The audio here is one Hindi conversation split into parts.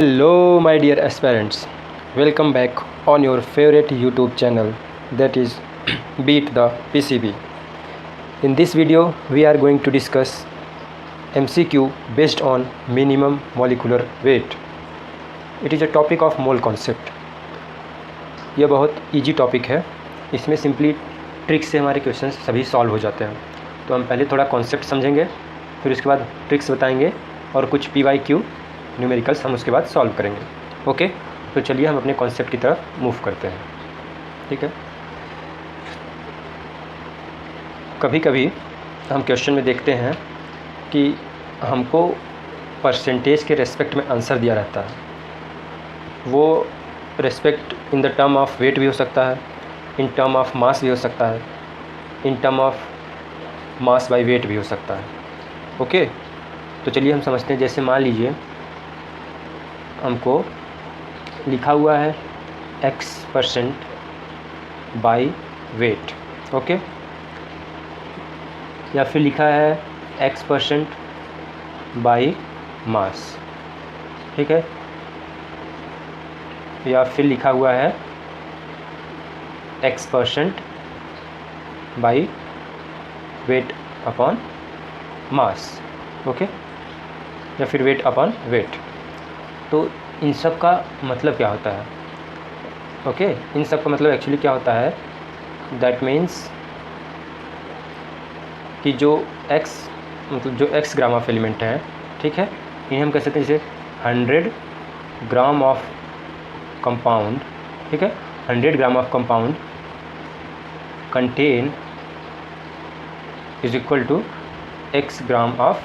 Hello, my dear aspirants. Welcome back on your favorite YouTube channel, that is Beat the PCB. In this video, we are going to discuss MCQ based on minimum molecular weight. It is a topic of mole concept. यह बहुत इजी टॉपिक है. इसमें सिंपली ट्रिक्स से हमारे क्वेश्चंस सभी सॉल्व हो जाते हैं. तो हम पहले थोड़ा कॉन्सेप्ट समझेंगे, फिर उसके बाद ट्रिक्स बताएंगे और कुछ PYQ न्यूमेरिकल्स हम उसके बाद सॉल्व करेंगे. ओके, तो चलिए हम अपने कॉन्सेप्ट की तरफ मूव करते हैं. ठीक है. कभी कभी हम क्वेश्चन में देखते हैं कि हमको परसेंटेज के रेस्पेक्ट में आंसर दिया रहता है. वो respect in the term of weight भी हो सकता है, इन टर्म ऑफ मास भी हो सकता है, in term of mass by weight भी हो सकता है. ओके, तो चलिए हम समझते हैं. जैसे मान लीजिए हमको लिखा हुआ है X% बाई वेट. ओके, या फिर लिखा है X% बाई मास. ठीक है, या फिर लिखा हुआ है X% by weight upon mass. Okay, या फिर वेट अपॉन वेट. तो इन सब का मतलब क्या होता है? ओके, इन सब का मतलब एक्चुअली क्या होता है? दैट मीन्स कि जो X मतलब जो X ग्राम ऑफ एलिमेंट है, ठीक है, इन्हें हम कह सकते हैं जैसे 100 ग्राम ऑफ कंपाउंड. ठीक है, 100 gram of compound content is equal to X gram of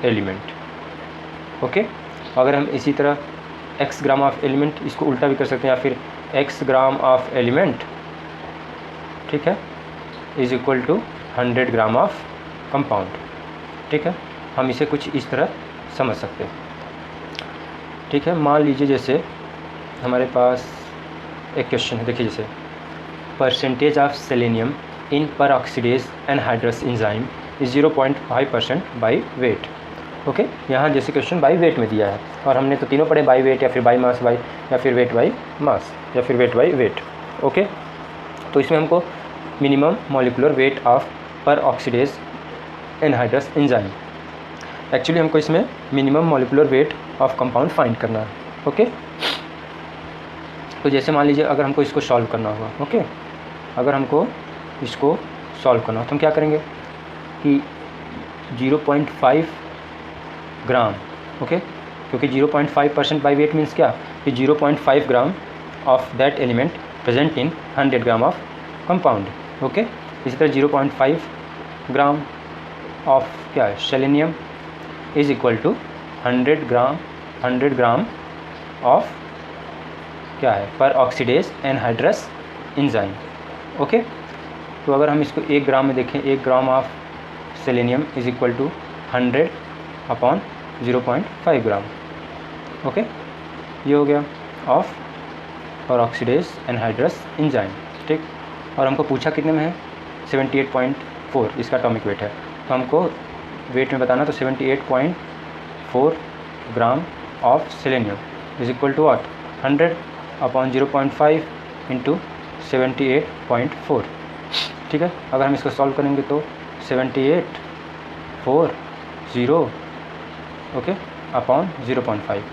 element. Okay, अगर हम इसी तरह X ग्राम ऑफ एलिमेंट, इसको उल्टा भी कर सकते हैं, या फिर X ग्राम ऑफ एलिमेंट, ठीक है, is equal to 100 gram of compound. ठीक है, हम इसे कुछ इस तरह समझ सकते हैं. ठीक है, मान लीजिए जैसे हमारे पास एक क्वेश्चन है. देखिए, जैसे परसेंटेज ऑफ सेलेनियम इन पर oxidase anhydrous enzyme is 0.5% by wait. Okay, यहाँ जैसे क्वेश्चन बाई वेट में दिया है, और हमने तो तीनों पढ़े, बाई वेट या फिर बाई मास बाई, या फिर वेट बाई मास, या फिर वेट बाई वेट. ओके, तो इसमें हमको मिनिमम मॉलिक्यूलर वेट ऑफ पर ऑक्सीडेज एनहाइड्रस एंजाइम, एक्चुअली हमको इसमें minimum molecular weight of compound find करना है. ओके, तो जैसे मान लीजिए अगर हमको इसको सॉल्व करना होगा. ओके, अगर हमको इसको सॉल्व करना हो तो हम क्या करेंगे कि 0.5 ग्राम. ओके, क्योंकि 0.5% बाई वेट मीन्स क्या कि 0.5 gram of that element present in 100 gram of compound. Okay, इसी तरह 0.5 ग्राम ऑफ क्या है selenium is equal to 100 gram of क्या है पर ऑक्सीडेज एनहाइड्रस एंजाइम. ओके, तो अगर हम इसको 1 ग्राम में देखें, 1 gram of selenium is equal to 100 upon 0.5 gram. Okay, ये हो गया ऑफ और ऑक्सीडेज एनहाइड्रस एंजाइम. ठीक, और हमको पूछा कितने में है? 78.4 इसका एटॉमिक वेट है. तो हमको वेट में बताना, तो 78.4 gram of selenium is equal to what 100 upon 0.5 into 78.4. ठीक है, अगर हम इसको सॉल्व करेंगे तो 7840 ओके अपॉन 0.5,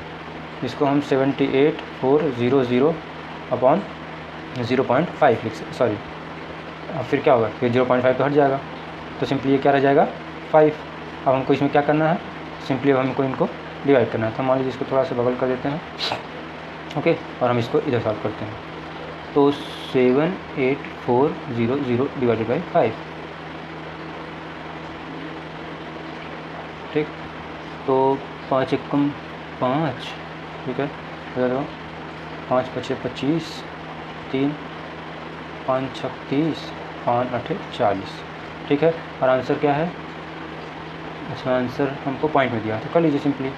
इसको हम 78,400 अपॉन 0.5 लिख सकते. सॉरी, फिर क्या होगा, फिर 0.5 तो हट जाएगा, तो सिंपली ये क्या रह जाएगा 5. अब हमको इसमें क्या करना है, सिंपली अब हमको इनको डिवाइड करना है. तो मान लीजिए इसको थोड़ा सा बगल कर देते हैं. ओके, और हम इसको इधर सॉल्व करते हैं. तो 78,400 डिवाइडेड बाई 5. ठीक, तो 5 एकम 5. ठीक है, 5 5 25, 3 5 6 30, 5 8 40. ठीक है, और आंसर क्या है? इसमें आंसर हमको पॉइंट में दिया, तो कर लीजिए सिंपली.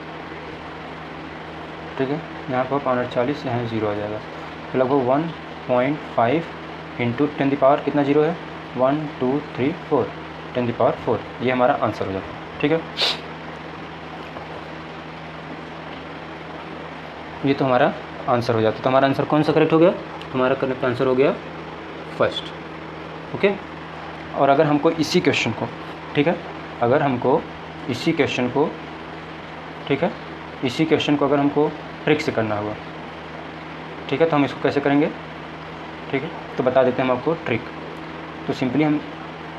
ठीक है, यहाँ पर 5 8 40, यहाँ 0 आ जाएगा. तो लगभग 1.5 इंटू 10 पावर कितना 0 है, 1 2 3 4, 10 पावर 4. ये हमारा आंसर हो जाता है. ठीक है, ये तो हमारा आंसर हो जाता। तो हमारा आंसर कौन सा करेक्ट हो गया? हमारा करेक्ट आंसर हो गया फर्स्ट। ओके। और अगर हमको इसी क्वेश्चन को, ठीक है, अगर हमको इसी क्वेश्चन को, ठीक है, इसी क्वेश्चन को अगर हमको ट्रिक से करना होगा, ठीक है, तो हम इसको कैसे करेंगे? ठीक है, तो बता देते हैं हम आपको ट्रिक। तो सिंपली हम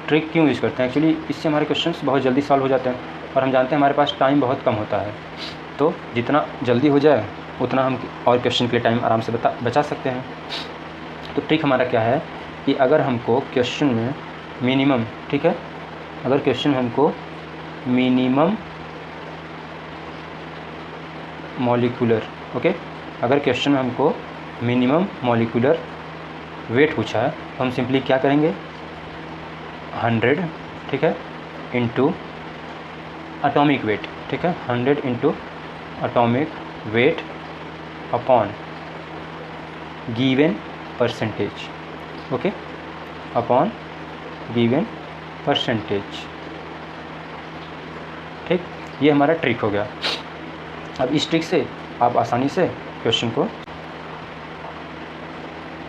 ट्रिक क्यों यूज़ करते हैं? एक्चुअली इससे हमारे क्वेश्चंस बहुत जल्दी सॉल्व हो जाते हैं और हम जानते हैं हमारे पास टाइम बहुत कम होता है, तो जितना जल्दी हो जाए उतना हम और क्वेश्चन के लिए टाइम आराम से बचा सकते हैं। तो ट्रिक हमारा क्या है कि अगर हमको क्वेश्चन में मिनिमम, ठीक है, अगर क्वेश्चन में हमको मिनिमम मॉलिक्यूलर, ओके, अगर क्वेश्चन में हमको मिनिमम मॉलिक्यूलर वेट पूछा है तो हम सिंपली क्या करेंगे? 100, ठीक है, इंटू एटॉमिक वेट, ठीक है, 100 into atomic weight upon given percentage, okay, upon given percentage. ठीक, ये हमारा ट्रिक हो गया। अब इस ट्रिक से आप आसानी से क्वेश्चन को,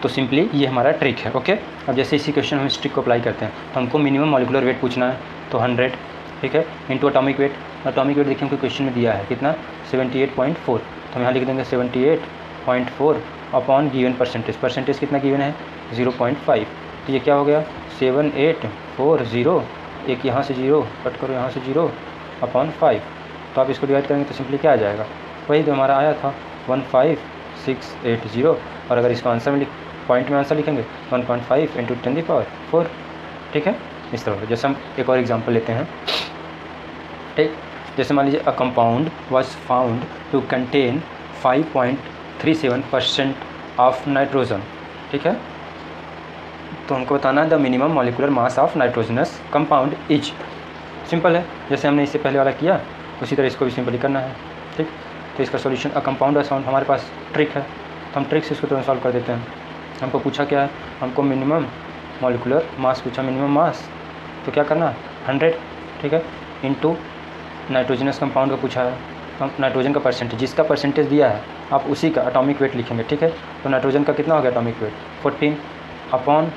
तो सिंपली ये हमारा ट्रिक है। ओके। अब जैसे इसी क्वेश्चन हम इस ट्रिक को अप्लाई करते हैं तो हमको मिनिमम मॉलिक्यूलर वेट पूछना है, तो 100, ठीक है, into atomic weight. Atomic weight देखिए हमको क्वेश्चन में दिया है कितना? 78.4, तो हम यहाँ लिख देंगे 78.4 अपॉन गिवन परसेंटेज। परसेंटेज कितना गिवन है? 0.5। तो ये क्या हो गया? 7840, एक यहाँ से 0 कट करो, यहाँ से 0 अपॉन 5। तो आप इसको डिवाइड करेंगे तो सिंपली क्या आ जाएगा? वही तो हमारा आया था 15680। और अगर इसको आंसर में पॉइंट में आंसर लिखेंगे 1.5 इंटू 10⁴, ठीक है, इस तरह। जैसे हम एक और एग्जांपल लेते हैं, ठीक, जैसे मान लीजिए a compound was found to contain 5.37% of nitrogen, ठीक है, तो हमको बताना है the minimum molecular mass of nitrogenous compound is. Simple है, जैसे हमने इससे पहले वाला किया उसी तरह इसको भी सिंपली करना है। ठीक, तो इसका solution a compound was found, हमारे पास ट्रिक है तो हम ट्रिक से इसको तुरंत सॉल्व कर देते हैं। हमको पूछा क्या है? हमको मिनिमम मॉलिक्यूलर मास पूछा, मिनिमम मास, तो क्या करना? 100, ठीक है, इंटू नाइट्रोजनस कंपाउंड का पूछा है, तो नाइट्रोजन का परसेंटेज, जिसका परसेंटेज दिया है आप उसी का एटॉमिक वेट लिखेंगे, ठीक है। तो नाइट्रोजन का कितना हो गया एटॉमिक वेट? 14 अपॉन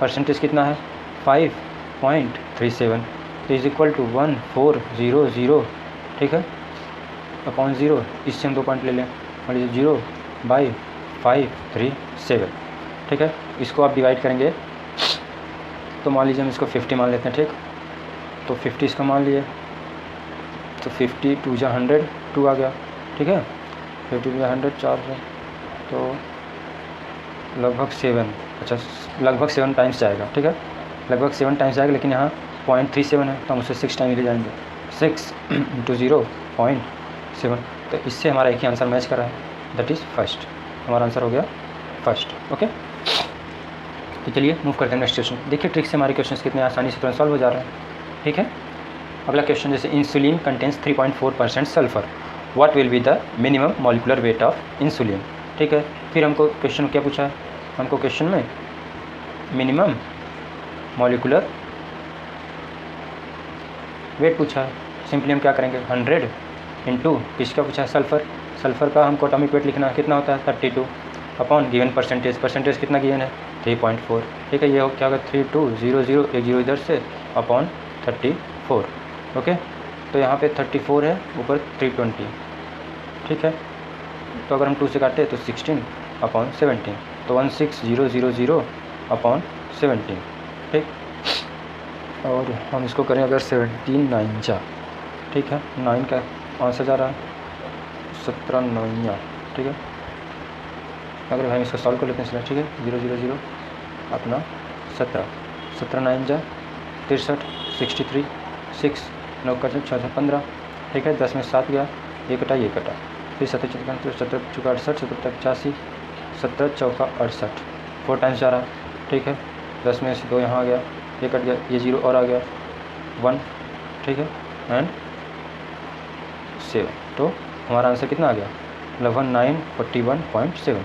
परसेंटेज कितना है? 5.37, तो इज इक्वल टू 1400, ठीक है, अपॉन 0। इससे हम 2 पॉइंट ले लें, मान लीजिए 0/537, ठीक है। इसको आप डिवाइड करेंगे तो मान लीजिए हम इसको 50 मान लेते हैं, ठीक, तो 50 इसका मान लिए तो 50 2 जा 100, 2 आ गया, ठीक है, 50 2 100 4 है, तो लगभग 7, अच्छा लगभग 7 टाइम्स जाएगा, ठीक है, लगभग 7 टाइम्स जाएगा, लेकिन यहाँ 0.37 है तो हम उसे 6 टाइम ले जाएंगे, 6 इंटू 0.7, तो इससे हमारा एक ही आंसर मैच कर रहा है, दैट इज़ फर्स्ट। हमारा आंसर हो गया फर्स्ट। ओके, तो चलिए मूव करते हैं नेक्स्ट क्वेश्चन। देखिए ट्रिक से हमारे क्वेश्चन कितने आसानी से तुरंत सॉल्व हो जा रहे हैं, ठीक है। अगला क्वेश्चन, जैसे insulin contains 3.4% sulphur, what will be the minimum molecular weight of insulin, ठीक है। फिर हमको क्वेश्चन क्या पूछा है? हमको क्वेश्चन में मिनिमम मॉलिक्यूलर वेट पूछा है, सिंपली हम क्या करेंगे? 100 इंटू किसका पूछा है? सल्फ़र। सल्फ़र का हमको एटॉमिक वेट लिखना है, कितना होता है? 32 अपॉन गिवन परसेंटेज, परसेंटेज कितना गिवन है? 3.4, ठीक है, ये क्या होगा? 3200, एक 0 इधर से अपॉन 34, ओके। तो यहाँ पे 34 है, ऊपर 320, ठीक है, तो अगर हम 2 से काटे तो 16 अपॉन 17, तो 16000 अपॉन 17, ठीक। और हम इसको करें अगर 17 9 जा, ठीक है, 9 का आंसर जा रहा है 17 9, ठीक है। अगर हम इसको सॉल्व कर लेते हैं, ठीक है, 000 अपना 17 9 जा 63, 63 6 9 का 6 15, ठीक है, 10 में 7 गया, ये कटा ये कटा, फिर 17 चौका 68, 17 85, 17 चौका 68, 4 टाइम्स जा रहा है, ठीक है, 10 में से 2 यहाँ आ गया, ये कट गया, ये 0 और आ गया 1, ठीक है, एंड 7, तो हमारा आंसर कितना आ गया? लगभग 941.7,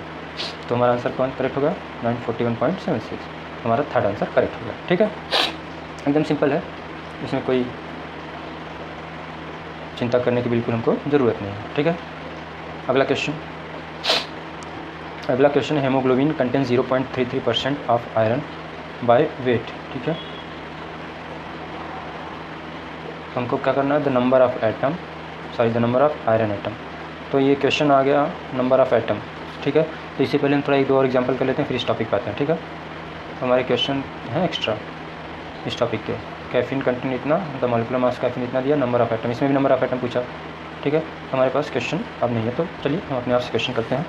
तो हमारा आंसर कौन करेक्ट होगा? 941.76, हमारा थर्ड आंसर करेक्ट होगा, ठीक है। एकदम सिंपल है, इसमें कोई चिंता करने की बिल्कुल हमको ज़रूरत नहीं है, ठीक है। अगला क्वेश्चन, अगला क्वेश्चन है haemoglobin contain 0.33% of iron by weight. ठीक है, हमको क्या करना है, the number of iron atom. तो ये क्वेश्चन आ गया नंबर ऑफ एटम। ठीक है, तो इससे पहले हम थोड़ा एक दो और एग्जांपल कर लेते हैं, फिर इस टॉपिक पे आते हैं। ठीक है, हमारे क्वेश्चन हैं एक्स्ट्रा इस टॉपिक के। कैफीन कंटेंट इतना, द मॉलिक्यूलर मास कैफीन इतना दिया, नंबर ऑफ एटम, इसमें भी नंबर ऑफ एटम पूछा। ठीक है, हमारे पास क्वेश्चन अब नहीं है, तो चलिए हम अपने आप से क्वेश्चन करते हैं।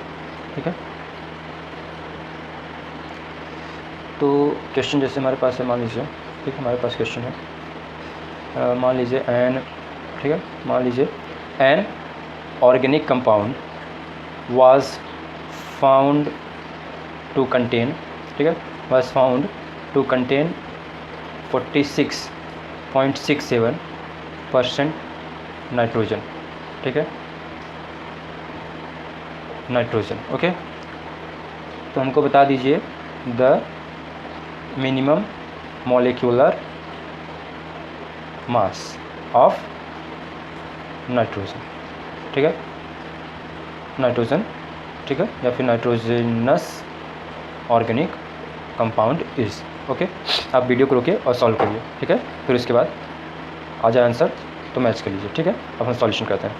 ठीक है, तो क्वेश्चन जैसे हमारे पास है, मान लीजिए, ठीक है, हमारे पास क्वेश्चन है, मान लीजिए एन, ठीक है, मान लीजिए an organic compound was found to contain, ठीक है, was found to contain 46.67% nitrogen. ठीक है, नाइट्रोजन। ओके, तो हमको बता दीजिए the minimum molecular mass of nitrogen. ठीक है, नाइट्रोजन, ठीक है, या फिर nitrogenous organic compound is. Okay, आप वीडियो को रोकिए और सॉल्व करिए। ठीक है, फिर उसके बाद आ जाए आंसर तो मैच कर लीजिए। ठीक है, अब हम सॉल्यूशन करते हैं।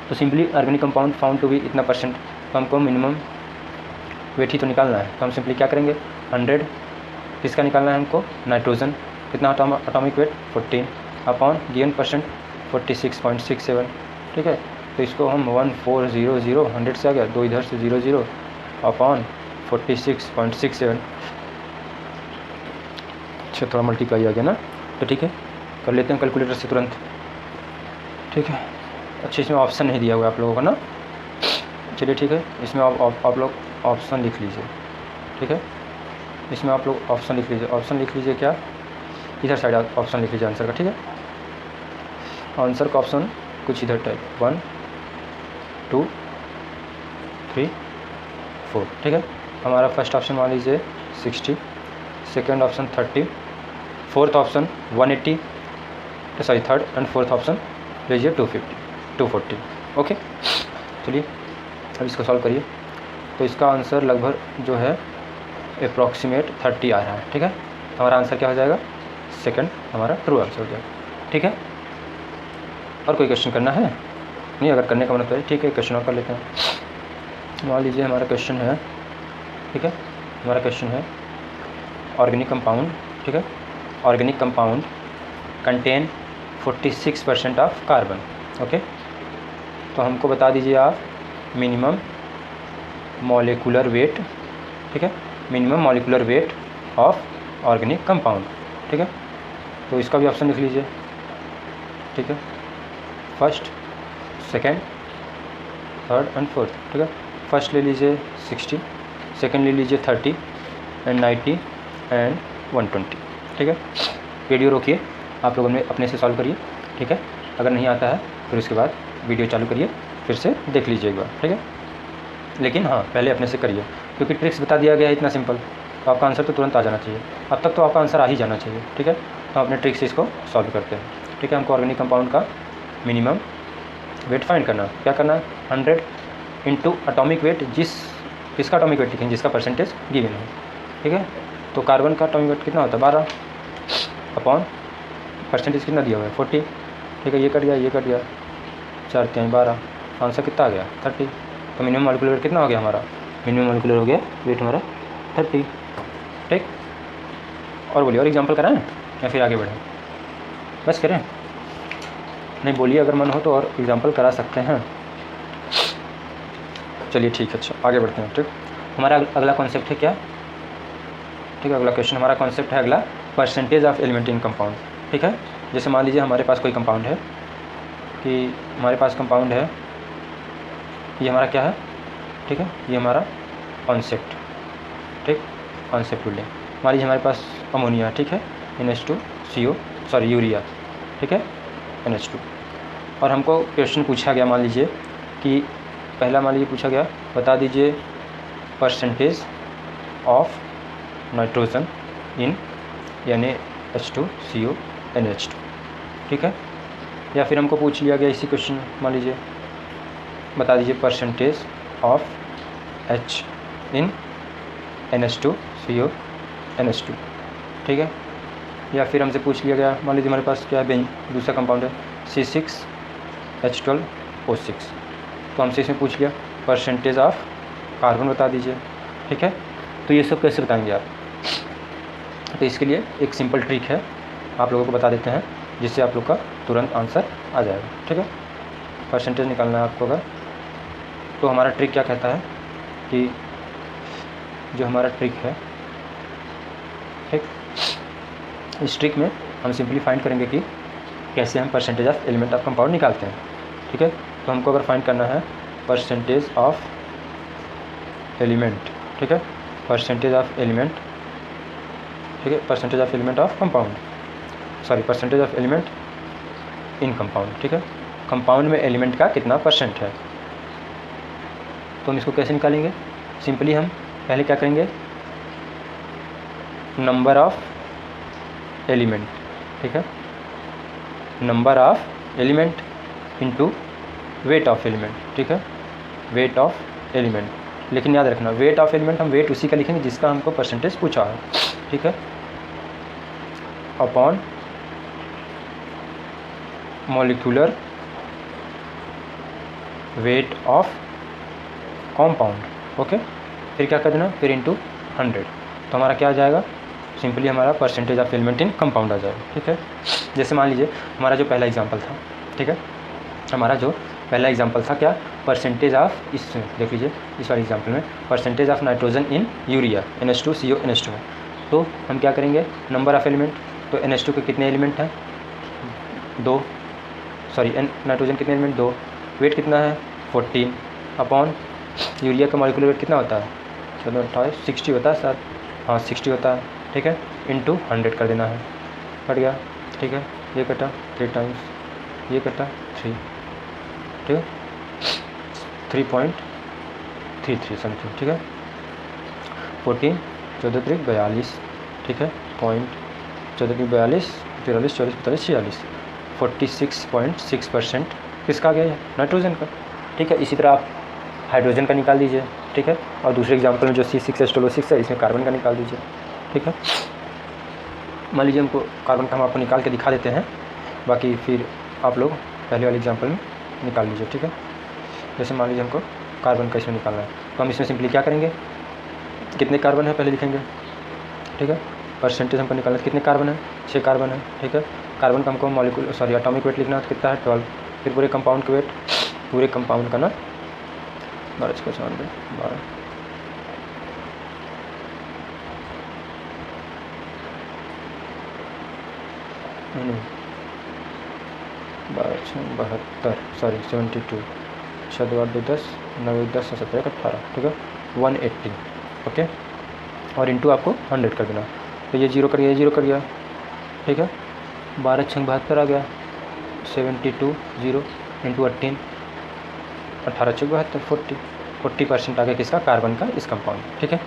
तो simply organic compound found to be इतना परसेंट, तो हमको मिनिमम वेट ही तो निकालना है। तो हम सिंपली क्या करेंगे, 100 किसका निकालना है हमको, नाइट्रोजन, कितना atomic weight 14 upon given percent 46.67। ठीक है, तो इसको हम 1400, 100 से आ गया, 2 इधर से 00 अपॉन 46.67। अच्छा, थोड़ा मल्टीप्लाई आ गया ना, तो ठीक है, कर लेते हैं कैलकुलेटर से तुरंत। ठीक है, अच्छा, इसमें ऑप्शन नहीं दिया हुआ है आप लोगों का ना, चलिए ठीक है, इसमें आप लोग ऑप्शन लिख लीजिए। ठीक है, इसमें आप लोग ऑप्शन लिख लीजिए। ऑप्शन लिख लीजिए क्या, इधर साइड ऑप्शन लिख लीजिए आंसर का। ठीक है, आंसर का ऑप्शन कुछ इधर टाइप 1 2 3 4। ठीक है, हमारा फर्स्ट ऑप्शन मान लीजिए 60, second option 30, fourth option 180, sorry third and fourth option लीजिए 250 240। ओके, चलिए अब इसको सॉल्व करिए। तो इसका आंसर लगभग जो है अप्रॉक्सीमेट 30 आ रहा है। ठीक है, हमारा आंसर क्या हो जाएगा, सेकंड हमारा ट्रू आंसर हो जाएगा। ठीक है, और कोई क्वेश्चन करना है नहीं, अगर करने का मन तो है, ठीक है, क्वेश्चन और कर लेते हैं। मान लीजिए हमारा क्वेश्चन है, ठीक है, हमारा क्वेश्चन है ऑर्गेनिक कंपाउंड, ठीक है, organic compound contain 46% of carbon. Okay, तो हमको बता दीजिए आप मिनिमम मॉलिक्यूलर वेट, ठीक है, minimum molecular weight of organic compound. ठीक है, तो इसका भी ऑप्शन लिख लीजिए। ठीक है, first, second, third and fourth. ठीक है, फर्स्ट ले लीजिए 60, सेकेंड ले लीजिए 30 एंड 90 एंड 120। ठीक है, वीडियो रोकिए, आप लोगों ने अपने से सॉल्व करिए। ठीक है, अगर नहीं आता है फिर उसके बाद वीडियो चालू करिए, फिर से देख लीजिए एक बार। ठीक है, लेकिन हाँ पहले अपने से करिए, क्योंकि ट्रिक्स बता दिया गया है इतना सिंपल, तो आपका आंसर तो तुरंत आ जाना चाहिए। अब तक तो आपका आंसर आ ही जाना चाहिए। ठीक है, तो अपने ट्रिक्स से इसको सॉल्व करते हैं। ठीक है, हमको ऑर्गेनिक कंपाउंड का मिनिमम वेट फाइंड करना है। क्या करना है, 100 इंटू एटॉमिक वेट, किसका एटॉमिक वेट लिखेंगे, जिसका परसेंटेज गिवन है। ठीक है, तो कार्बन का एटॉमिक वेट कितना होता है 12 अपॉन परसेंटेज कितना दिया हुआ है 40। ठीक है, ये कट गया, ये कट गया, 4 3 12, आंसर कितना आ गया 30। तो मिनिमम मॉलिक्यूलर वेट कितना हो गया हमारा, मिनिमम मॉलिक्यूलर हो गया वेट हमारा 30। ठीक, और बोलिए, और एग्जांपल कराएं या फिर आगे बढ़ें, बस करें, नहीं बोलिए, अगर मन हो तो और एग्जांपल करा सकते हैं। चलिए ठीक है, अच्छा आगे बढ़ते हैं। ठीक, हमारा अगला कॉन्सेप्ट है क्या, ठीक है, अगला क्वेश्चन हमारा कॉन्सेप्ट है अगला percentage of element in compound. ठीक है, जैसे मान लीजिए हमारे पास कोई कंपाउंड है, कि हमारे पास कंपाउंड है, ये हमारा क्या है, ठीक है, ये हमारा कॉन्सेप्ट, ठीक, कॉन्सेप्ट बिल्डिंग। मान लीजिए हमारे पास अमोनिया, ठीक है, NH2CO, सॉरी यूरिया, ठीक है, NH2। और हमको क्वेश्चन पूछा गया, मान लीजिए कि पहला मान लीजिए पूछा गया, बता दीजिए percentage of nitrogen in NH2CO NH2। ठीक है, या फिर हमको पूछ लिया गया इसी क्वेश्चन में, मान लीजिए बता दीजिए percentage of in NH2CO NH2, ठीक है। या फिर हमसे पूछ लिया गया, मान लीजिए हमारे पास क्या है, दूसरा कंपाउंड है C6H12O6, तो हमसे इसमें पूछ लिया परसेंटेज ऑफ कार्बन बता दीजिए, ठीक है। तो ये सब कैसे बताएंगे आप, तो इसके लिए एक सिंपल ट्रिक है, आप लोगों को बता देते हैं, जिससे आप लोग का तुरंत आंसर आ जाएगा, ठीक है। परसेंटेज निकालना है आपको अगर, तो हमारा ट्रिक क्या कहता है कि जो हमारा ट्रिक है, ठीक, इस ट्रिक में हम सिंपली फाइंड करेंगे कि कैसे हम percentage of element of compound निकालते हैं, ठीक है। तो हमको अगर फाइंड करना है परसेंटेज ऑफ एलिमेंट, ठीक है, परसेंटेज ऑफ एलिमेंट, ठीक है, percentage of element of compound, sorry percentage of element in compound, ठीक है, कंपाउंड में एलिमेंट का कितना परसेंट है। तो हम इसको कैसे निकालेंगे, सिंपली हम पहले क्या करेंगे, नंबर ऑफ एलिमेंट, ठीक है, number of element into weight of element, ठीक है, वेट ऑफ एलिमेंट। लेकिन याद रखना वेट ऑफ एलिमेंट हम वेट उसी का लिखेंगे जिसका हमको परसेंटेज पूछा है, ठीक है, upon molecular weight of compound, okay. फिर क्या कर देना, फिर इनटू 100, तो हमारा क्या आ जाएगा, सिंपली हमारा percentage of element in compound आ जाएगा, ठीक है। जैसे मान लीजिए हमारा जो पहला एग्जांपल था, ठीक है, हमारा जो पहला एग्जांपल था क्या, परसेंटेज ऑफ, इस देख लीजिए इस वाले एग्जांपल में percentage of nitrogen in urea NH2CO NH2 में। तो हम क्या करेंगे, नंबर ऑफ एलिमेंट, तो NH2 के कितने एलिमेंट हैं, 2, सॉरी नाइट्रोजन कितने एलिमेंट, 2, वेट कितना है 14, अपॉन यूरिया का मॉलिक्यूलर वेट कितना होता है, 28 60 होता है सर, हाँ 60 होता है, ठीक है, इनटू 100 कर देना है, कट गया, ठीक है, ये कटा 3 टाइम्स, ये कटा 3, ठीक है, 3.33 समथिंग, ठीक है, 14 14 3 42, ठीक है, पॉइंट 14 3 42 43 44 45 46, 46.6% किसका आ गया है, नाइट्रोजन का, ठीक है। इसी तरह आप हाइड्रोजन का निकाल दीजिए, ठीक है, और दूसरे एग्जांपल में जो C6H12O6 है इसमें कार्बन का निकाल दीजिए, ठीक है। मान लीजिए हमको कार्बन का हम आपको निकाल के दिखा देते हैं, बाकी फिर आप लोग पहले वाले एग्जांपल में निकाल लीजिए, ठीक है। जैसे मान लीजिए हमको कार्बन का इसमें निकालना है, तो हम इसमें सिंपली क्या करेंगे, कितने कार्बन है पहले लिखेंगे, ठीक है, परसेंटेज हमको निकालना है, कितने कार्बन है, 6 कार्बन है, ठीक है। कार्बन का हमको मॉलिक्यूल सॉरी एटॉमिक वेट लिखना है, कितना है 12, फिर पूरे कंपाउंड का वेट, पूरे कंपाउंड का ना 12 12 72, सॉरी 72, 6 2 8 2 10 9 10 17 18, ठीक है, 180, ओके, और इंटू आपको 100 कर देना, तो ये 0 कर गया, ये 0 कर गया, ठीक है, 12 6 72 आ गया, 72 0 इंटू 18 18 6 72 40% आ गया किसका, कार्बन का, इस कंपाउंड, ठीक है।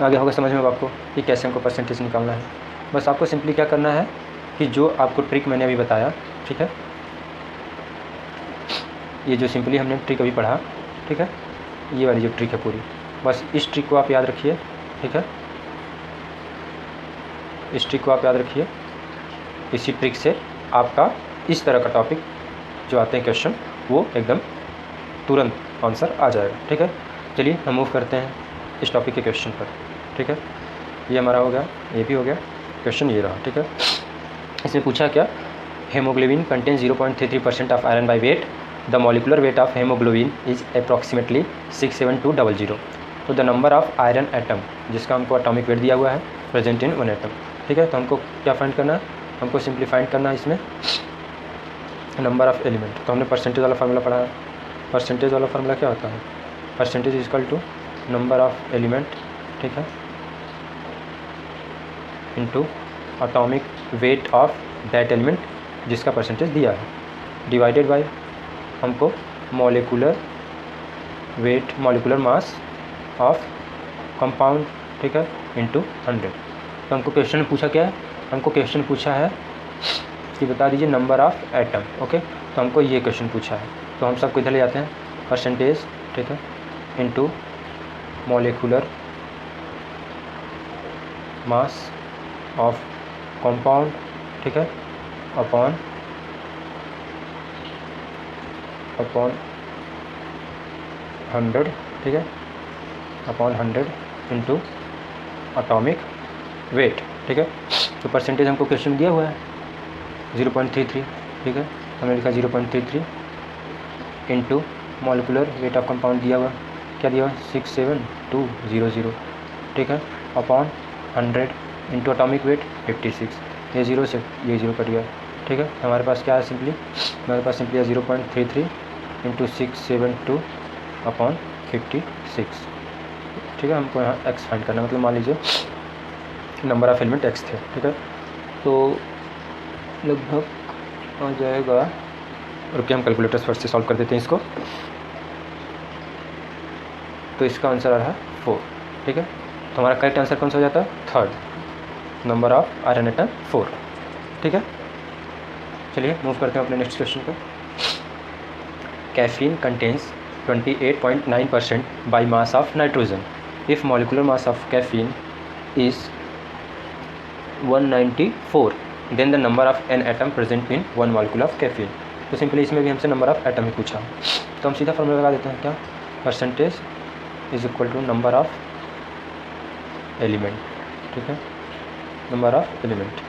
आगे होगा समझ में आपको कि कैसे हमको परसेंटेज निकालना है। बस आपको सिंपली क्या करना है कि जो आपको ट्रिक मैंने अभी बताया, ठीक है, ये जो सिंपली हमने ट्रिक अभी पढ़ा, ठीक है, ये वाली जो ट्रिक है पूरी, बस इस ट्रिक को आप याद रखिए, ठीक है, इस ट्रिक को आप याद रखिए। इसी ट्रिक से आपका इस तरह का टॉपिक जो आते हैं क्वेश्चन, वो एकदम तुरंत आंसर आ जाएगा, ठीक है। चलिए हम मूव करते हैं इस टॉपिक के क्वेश्चन पर, ठीक है। ये हमारा हो गया, ये भी हो गया, क्वेश्चन ये रहा, ठीक है। इसमें पूछा क्या, haemoglobin contain 0.33% of iron by weight, the molecular weight of haemoglobin is approximately 67200, तो the number of iron atom, जिसका हमको एटॉमिक वेट दिया हुआ है, प्रेजेंट इन 1 एटम, ठीक है। तो हमको क्या फाइंड करना है, हमको सिंपली फाइंड करना है इसमें नंबर ऑफ एलिमेंट। तो हमने परसेंटेज वाला फार्मूला पढ़ा है, परसेंटेज वाला फार्मूला क्या होता है, percentage is equal to number of element, ठीक है, into atomic weight of that element जिसका परसेंटेज दिया है, डिवाइडेड बाय हमको molecular weight, molecular mass of compound, ठीक है, इनटू 100। तो हमको क्वेश्चन में पूछा क्या है, हमको क्वेश्चन पूछा है कि बता दीजिए नंबर ऑफ एटम, ओके। तो हमको ये क्वेश्चन पूछा है, तो हम सबको इधर ले जाते हैं, परसेंटेज, ठीक है, into molecular mass of compound, ठीक है, अपॉन 100, ठीक है, अपॉन 100 इंटू एटॉमिक वेट, ठीक है। तो परसेंटेज हमको क्वेश्चन दिया हुआ है 0.33, ठीक है, हमने लिखा 0.33 into molecular weight of compound दिया हुआ, क्या दिया हुआ 67200, ठीक है, अपॉन 100 इंटू एटॉमिक वेट 56, ये 0 से ये 0 कट गया, ठीक है। हमारे पास क्या है सिंपली, हमारे पास सिंपली है 0.33 इंटू 672 अपॉन 56, ठीक है। हमको यहाँ एक्स फाइंड करना, मतलब मान लीजिए नंबर ऑफ एलिमेंट एक्स थे, ठीक है। तो लगभग आ जाएगा, रुकिए हम कैलकुलेटर फर्स्ट से सॉल्व कर देते हैं इसको। तो इसका आंसर आ रहा है 4, ठीक है। तो हमारा करेक्ट आंसर कौन सा हो जाता है, third, number of iron atom 4, ठीक है। चलिए मूव करते हैं अपने नेक्स्ट क्वेश्चन पर। Caffeine contains 28.9% by mass of nitrogen. If molecular mass of caffeine is 194, then the number of N atom present in 1 molecule of caffeine. तो सिंपली इसमें भी हमसे नंबर ऑफ एटम ही पूछा, तो हम सीधा फॉर्मूला लगा देते हैं, क्या, percentage is equal to number of element, ठीक है, number of element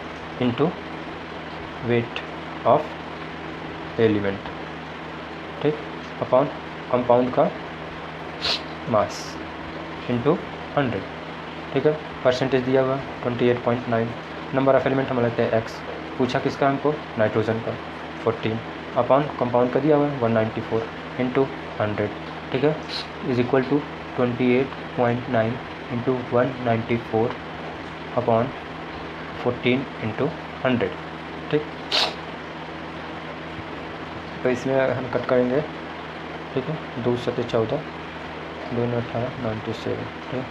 into weight of element, ठीक, अपॉन कंपाउंड का मास इनटू 100, ठीक है। परसेंटेज दिया हुआ 28.9, नंबर ऑफ एलिमेंट हम लेते हैं एक्स, पूछा किसका हमको, नाइट्रोजन का 14, अपॉन कंपाउंड का दिया हुआ है 194 इंटू 100, ठीक है, is equal to 28.9 into 194 upon 14 into 100, ठीक। तो इसमें हम कट करेंगे, ठीक है, 2 7 14, 2 9 18 97, ठीक,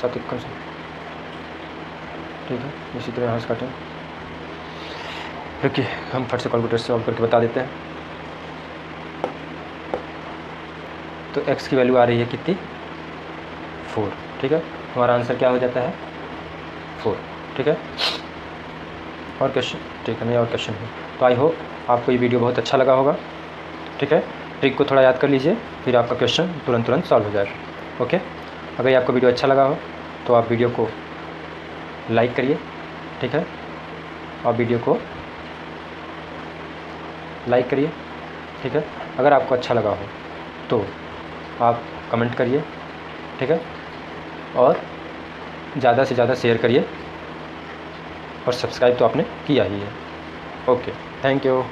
7 1 से, ठीक है। इसी तरह यहाँ से काटें, रुकिए हम फट से कैलकुलेटर से सॉल्व करके बता देते हैं। तो x की वैल्यू आ रही है कितनी, 4, ठीक है। हमारा आंसर क्या हो जाता है 4, ठीक है। और क्वेश्चन, ठीक है, नहीं और क्वेश्चन है। तो आई होप आपको ये वीडियो बहुत अच्छा लगा होगा, ठीक है। ट्रिक को थोड़ा याद कर लीजिए, फिर आपका क्वेश्चन तुरंत सॉल्व हो जाएगा, ओके। अगर आपको वीडियो अच्छा लगा हो तो आप वीडियो को लाइक करिए, ठीक है, आप वीडियो को लाइक करिए, ठीक है। अगर आपको अच्छा लगा हो तो आप कमेंट करिए, ठीक है, और ज़्यादा से ज़्यादा शेयर करिए, और सब्सक्राइब तो आपने किया ही है, ओके, थैंक यू।